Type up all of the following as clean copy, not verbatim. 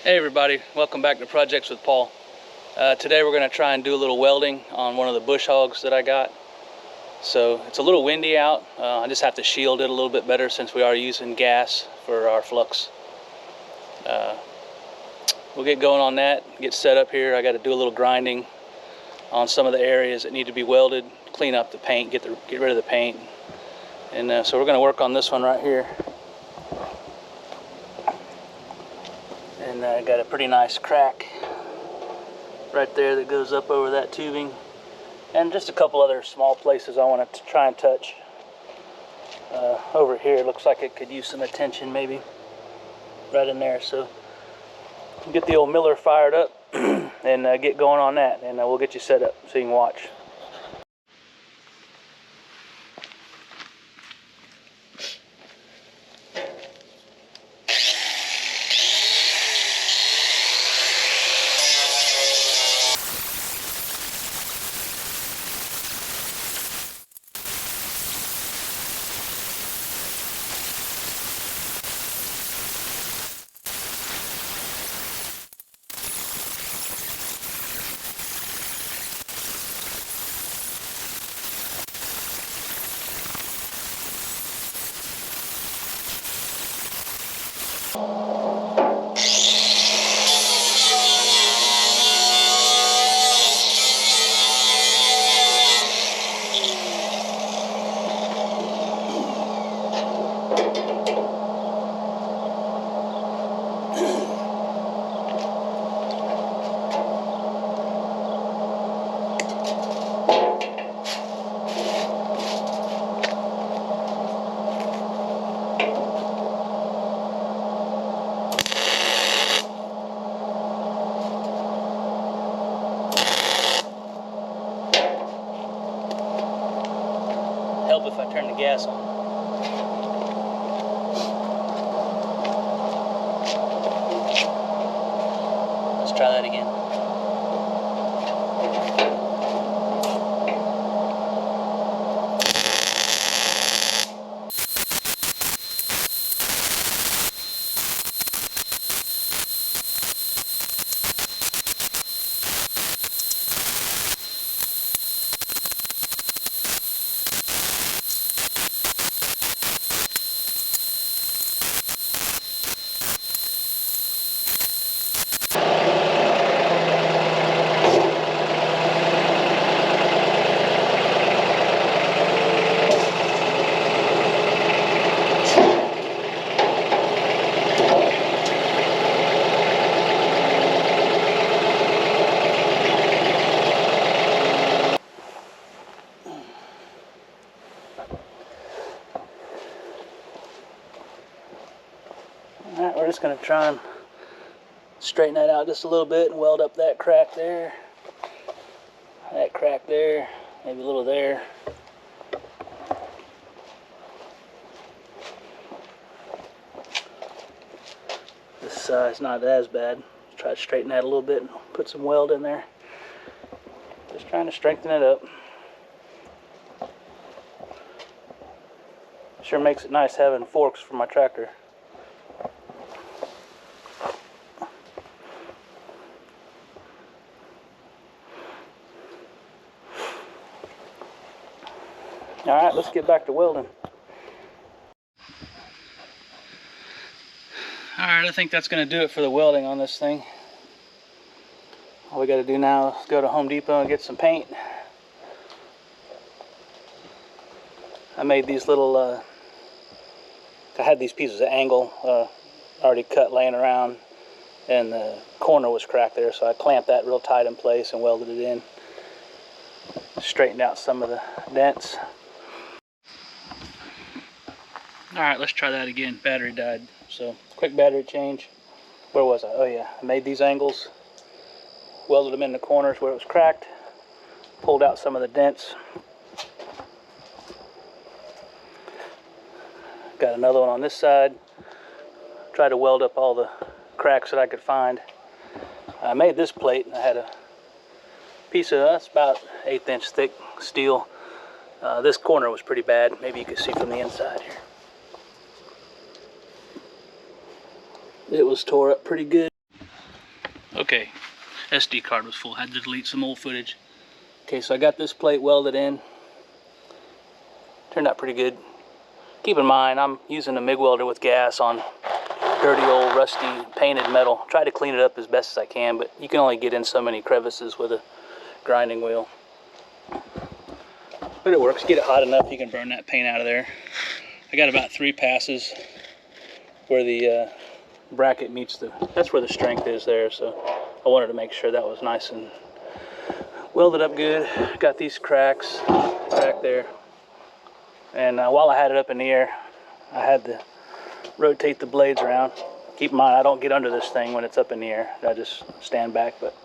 Hey everybody, welcome back to Projects with Paul. Today we're going to try and do a little welding on one of the bush hogs that I got. So it's a little windy out. I just have to shield it a little bit better since we are using gas for our flux. We'll get going on that, get set up here. I got to do a little grinding on some of the areas that need to be welded, clean up the paint, get rid of the paint. And so we're going to work on this one right here. And I got a pretty nice crack right there that goes up over that tubing, and just a couple other small places I want to try and touch. Over here it looks like it could use some attention, maybe right in there. So get the old miller fired up and get going on that, and we'll get you set up so you can watch. Help if I turn the gas on. Let's try that again. Alright, we're just going to try and straighten that out just a little bit and weld up that crack there, maybe a little there. This side's not as bad. Try to straighten that a little bit and put some weld in there. Just trying to strengthen it up. Sure makes it nice having forks for my tractor. Alright, let's get back to welding. Alright, I think that's going to do it for the welding on this thing. All we got to do now is go to Home Depot and get some paint. I made these little, I had these pieces of angle already cut laying around, and the corner was cracked there, so I clamped that real tight in place and welded it in. Straightened out some of the dents. Alright, let's try that again. Battery died. So, quick battery change. Where was I? Oh yeah, I made these angles, welded them in the corners where it was cracked, pulled out some of the dents. Got another one on this side. Tried to weld up all the cracks that I could find. I made this plate, and I had a piece of, that's about 1/8 inch thick steel. This corner was pretty bad. Maybe you could see from the inside here. It was tore up pretty good. Okay, SD card was full. Had to delete some old footage. Okay, so I got this plate welded in. Turned out pretty good. Keep in mind, I'm using a MIG welder with gas on dirty old rusty painted metal. Try to clean it up as best as I can, but you can only get in so many crevices with a grinding wheel. But it works. Get it hot enough, you can burn that paint out of there. I got about 3 passes where the bracket meets that's where the strength is there, so I wanted to make sure that was nice and welded up good. Got these cracks back there. And while I had it up in the air, I had to rotate the blades around. Keep in mind, I don't get under this thing when it's up in the air. I just stand back, but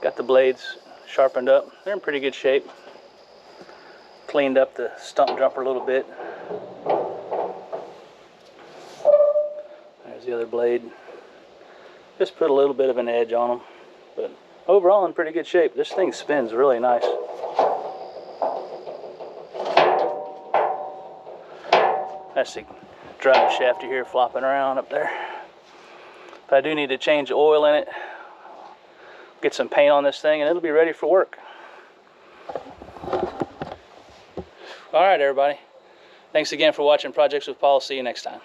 got the blades sharpened up. They're in pretty good shape. Cleaned up the stump jumper a little bit. There's the other blade. Just put a little bit of an edge on them, but overall in pretty good shape. This thing spins really nice. That's the drive shaft you hear flopping around up there. But I do need to change the oil in it, get some paint on this thing, and it'll be ready for work. All right, everybody. Thanks again for watching Projects with Paul. See you next time.